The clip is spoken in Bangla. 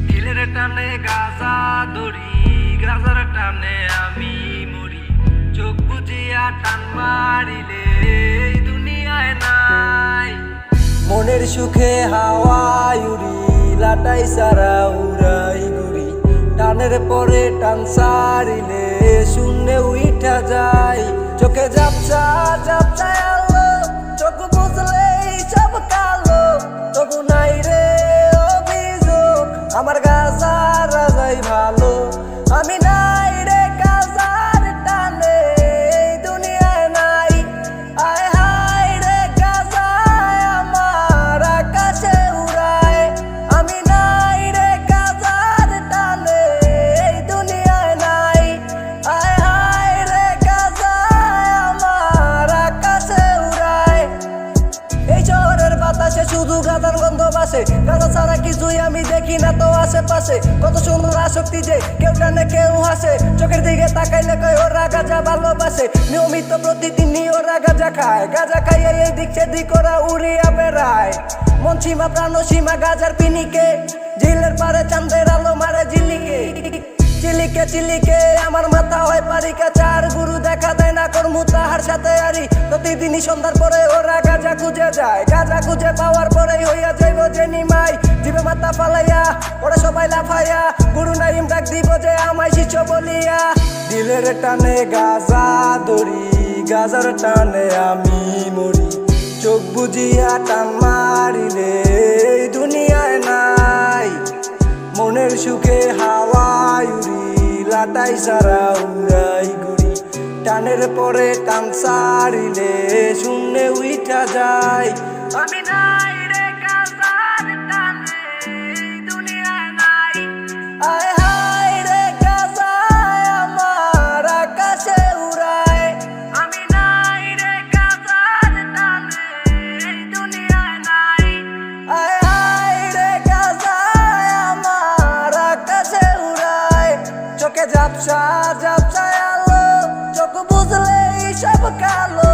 দিলের টানে গাজা ধরি, গাজার টানে আমি মরি। চোখ বুজিয়া টান মারিলে এই দুনিয়ায় নাই। মনের সুখে হাওয়ায় উড়ি, লাটাই সারা উড়াই ঘুরি। টানের পরে টান সারিলে শূন্যে উইঠা যায়। চোখে ঝাপসা ঝাপসা আলো, চোখ বুঝলেই সব কালো। তবু নাই রে অভিযোগ, আমার গাজার রাজাই ভালো। আমি নাই রে গাজার টানে এই দুনিয়ায় নাই। আয় হায় রে গাজায় আমার আকাশে উড়ায়। আমি নাই রে গাজার টানে এই দুনিয়ায় নাই। আয় হায় রে গাজায় আমার আকাশে উড়ায়। এই শহরের বাতাসে শুধু গাজার গন্ধ বাসে। গাজা ছাড়া কিছুই আমি দেখি না তো আশেপাশে। কত সুন্দর আসক্তি যে কেউ টানে কেউ হাসে। চোখের দিকে তাকাইলে কয় ওরা গাজা ভালোবাসে। নিয়মিত প্রতিদিনই ওরা গাজা খায়। গাজা খাইয়ে এই দিক সেদিক ওরা উড়িয়া বেড়ায়। মন সীমা প্রাণ সীমা গাজার পিনিকে, ঝিলের পারে চাঁদের আলো মারে ঝিলিকে। চিলিকে চিলিকে আমার মাথা হয় পারিকা। চার গুরু দেখা দেয় না কর্মু তাহার সাথে আরি। প্রতিদিনই সন্ধ্যার পরে ওরা গাজা খুঁজে যায়। গাজা খুঁজে পাওয়ার পরেই হইয়া যাইব যে নিমাই। জিবে মাথা ফালাইয়া ওরা সবাই লাফাইয়া, গুরু নাইম ডাক দিব যে আমায় শিষ্য বলিয়া। দিলের টানে গাজা ধরি, গাজার টানে আমি মরি। চোখ বুজিয়া টান মারিলে এই দুনিয়ায় নাই। মনের সুখে হাওয়ায় উড়ি, লাটাই সারা উড়াই ঘুরি। টানের পরে টান সারিলে শূন্যে উইঠা যায়। আমি নাই রে গাজার টানে এই দুনিয়ায় নাই। আয় হায় রে গাজায় আমার আকাশে উড়ায়। আমি নাই রে গাজার টানে এই দুনিয়ায় নাই। আয় হায় রে গাজায় আমার আকাশে উড়ায়। চোখে ঝাপসা ঝাপসা আলো, চোখ বুঝলেই সব কালো।